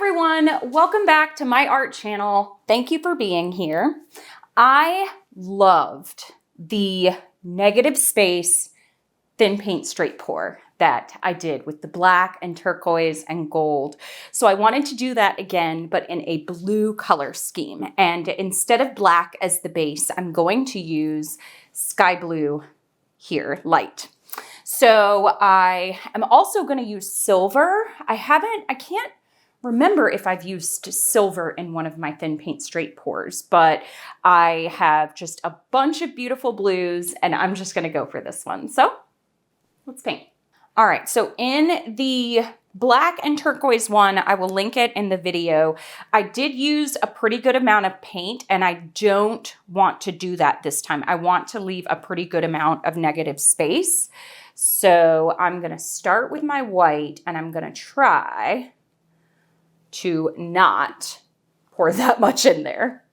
everyone, welcome back to my art channel. Thank you for being here. I loved the negative space thin paint straight pour that I did with the black and turquoise and gold. So I wanted to do that again, but in a blue color scheme. And instead of black as the base, I'm going to use sky blue here, light. So I am also going to use silver. I can't remember if I've used silver in one of my thin paint straight pours, but I have just a bunch of beautiful blues and I'm just going to go for this one. So let's paint. All right, so in the black and turquoise one, I will link it in the video. I did use a pretty good amount of paint and I don't want to do that this time. I want to leave a pretty good amount of negative space. So I'm gonna start with my white and I'm gonna try to not pour that much in there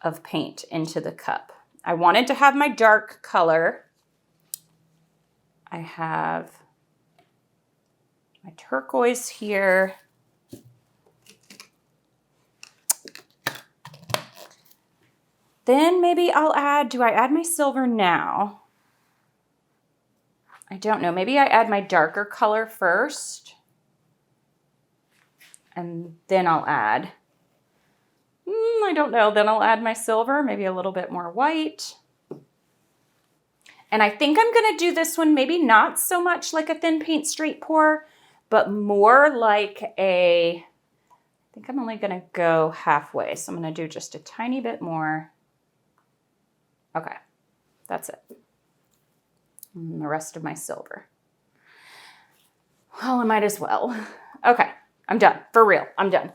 of paint into the cup. I wanted to have my dark color. I have my turquoise here. Then maybe I'll add, do I add my silver now? I don't know, maybe I add my darker color first. And then I'll add, I don't know, then I'll add my silver, maybe a little bit more white. And I think I'm gonna do this one maybe not so much like a thin paint straight pour, but more like I think I'm only gonna go halfway. So I'm gonna do just a tiny bit more. Okay, that's it. And the rest of my silver. Well, I might as well. Okay, I'm done, for real, I'm done.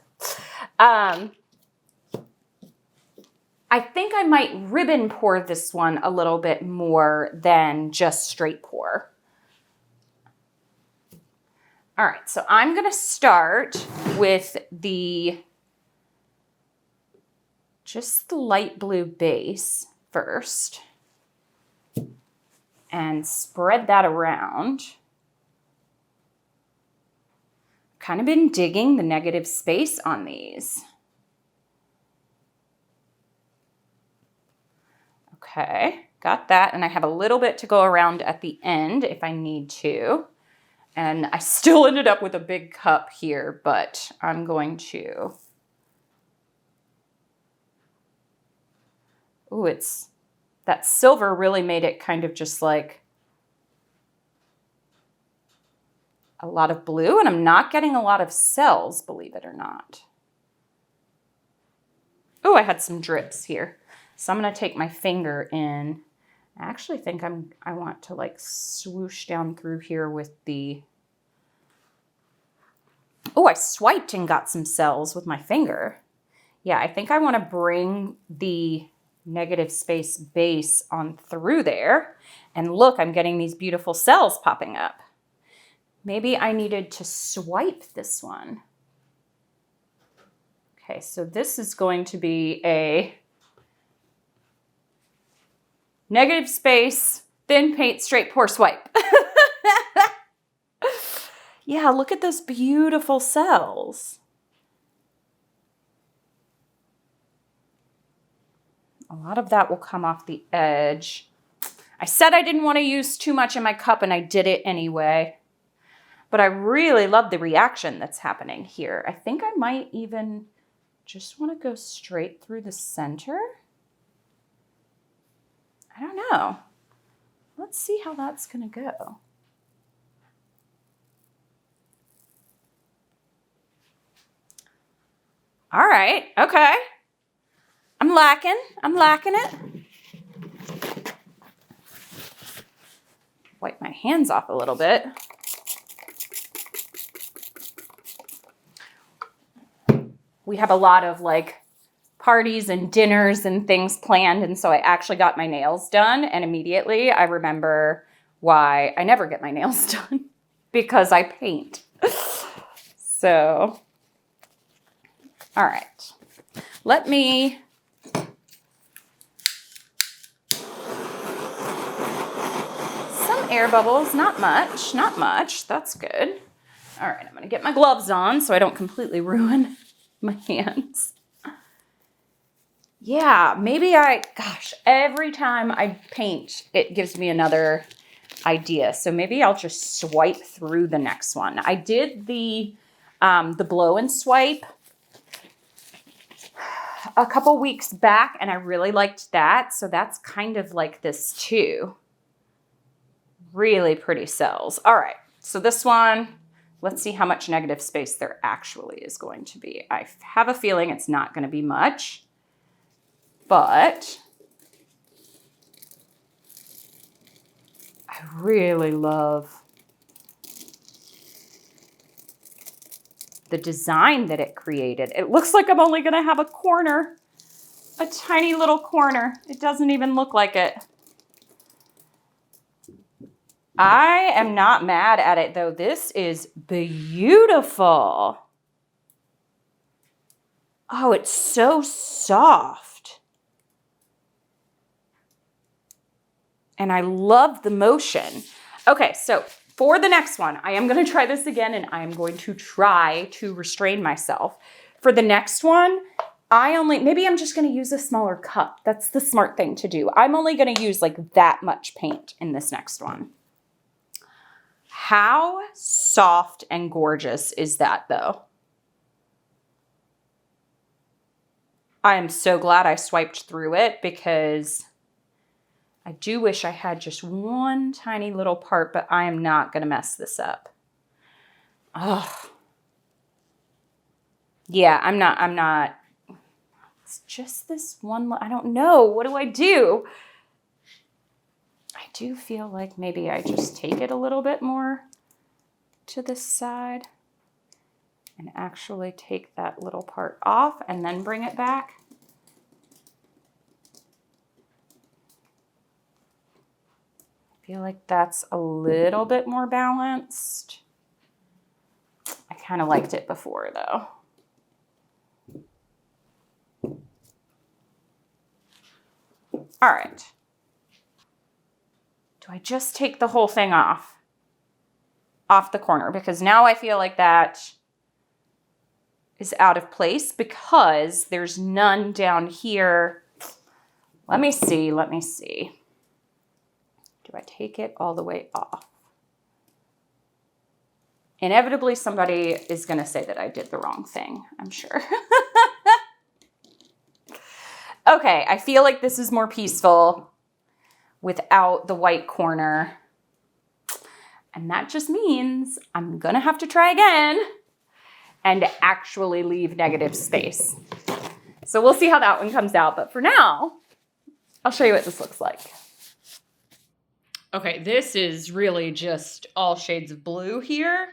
I think I might ribbon pour this one a little bit more than just straight pour. All right, so I'm gonna start with just the light blue base first and spread that around. Kind of been digging the negative space on these. Okay, got that. And I have a little bit to go around at the end if I need to. And I still ended up with a big cup here, but I'm going to. Ooh, that silver really made it kind of just like a lot of blue, and I'm not getting a lot of cells, believe it or not. Oh, I had some drips here. So I'm gonna take my finger in. I actually think I want to like swoosh down through here with the, oh, I swiped and got some cells with my finger. Yeah, I think I wanna bring the negative space base on through there. And look, I'm getting these beautiful cells popping up. Maybe I needed to swipe this one. Okay, so this is going to be a negative space, thin paint, straight pour swipe. Yeah, look at those beautiful cells. A lot of that will come off the edge. I said I didn't want to use too much in my cup and I did it anyway. But I really love the reaction that's happening here. I think I might even just want to go straight through the center. I don't know. Let's see how that's going to go. All right, okay. I'm lacking it. Wipe my hands off a little bit. We have a lot of like parties and dinners and things planned. And so I actually got my nails done. And immediately I remember why I never get my nails done because I paint. So, all right, let me some air bubbles, not much, that's good. All right, I'm gonna get my gloves on so I don't completely ruin my hands. Yeah, maybe gosh, every time I paint, it gives me another idea. So maybe I'll just swipe through the next one. I did the blow and swipe a couple weeks back, and I really liked that. So that's kind of like this too. Really pretty cells. All right, so this one, let's see how much negative space there actually is going to be. I have a feeling it's not going to be much, but I really love the design that it created. It looks like I'm only going to have a corner, a tiny little corner. It doesn't even look like it. I am not mad at it though. This is beautiful. Oh, it's so soft. And I love the motion. Okay, so for the next one, I am going to try this again, and I am going to try to restrain myself. For the next one, maybe I'm just going to use a smaller cup. That's the smart thing to do. I'm only going to use like that much paint in this next one. How soft and gorgeous is that though? I am so glad I swiped through it because I do wish I had just one tiny little part, but I am not going to mess this up. Oh. Yeah, I'm not. It's just this one. I don't know. What do I do? I do feel like maybe I just take it a little bit more to this side and actually take that little part off and then bring it back. I feel like that's a little bit more balanced. I kind of liked it before though. All right. Do I just take the whole thing off the corner? Because now I feel like that is out of place because there's none down here. Let me see. Do I take it all the way off? Inevitably, somebody is going to say that I did the wrong thing, I'm sure. Okay, I feel like this is more peaceful without the white corner. And that just means I'm going to have to try again and actually leave negative space. So we'll see how that one comes out. But for now, I'll show you what this looks like. Okay, this is really just all shades of blue here.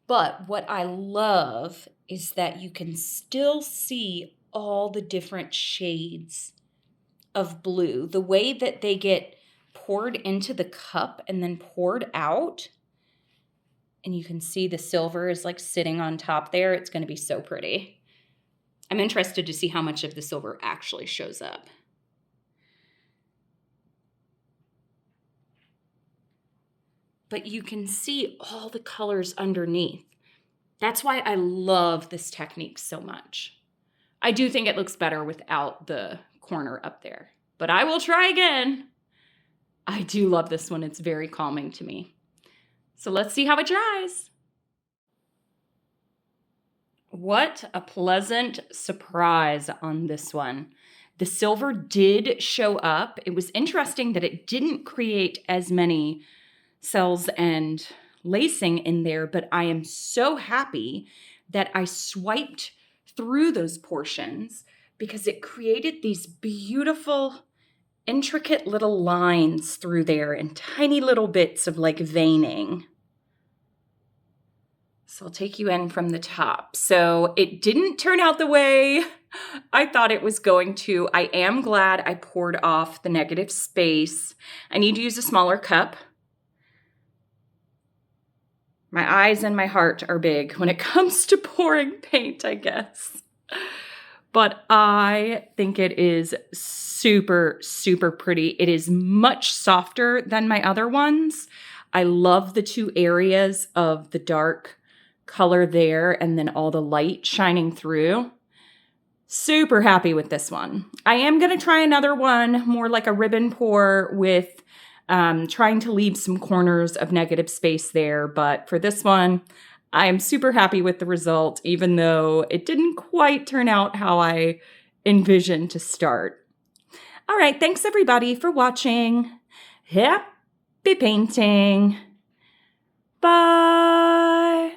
But what I love is that you can still see all the different shades of blue. The way that they get poured into the cup and then poured out. And you can see the silver is like sitting on top there. It's going to be so pretty. I'm interested to see how much of the silver actually shows up. But you can see all the colors underneath. That's why I love this technique so much. I do think it looks better without the corner up there, but I will try again. I do love this one. It's very calming to me. So let's see how it dries. What a pleasant surprise on this one. The silver did show up. It was interesting that it didn't create as many cells and lacing in there, but I am so happy that I swiped through those portions because it created these beautiful, intricate little lines through there and tiny little bits of like veining. So I'll take you in from the top. So it didn't turn out the way I thought it was going to. I am glad I poured off the negative space. I need to use a smaller cup. My eyes and my heart are big when it comes to pouring paint, I guess. But I think it is super, super pretty. It is much softer than my other ones. I love the two areas of the dark color there and then all the light shining through. Super happy with this one. I am going to try another one, more like a ribbon pour with trying to leave some corners of negative space there. But for this one, I am super happy with the result, even though it didn't quite turn out how I envisioned to start. All right, thanks everybody for watching. Happy painting. Bye.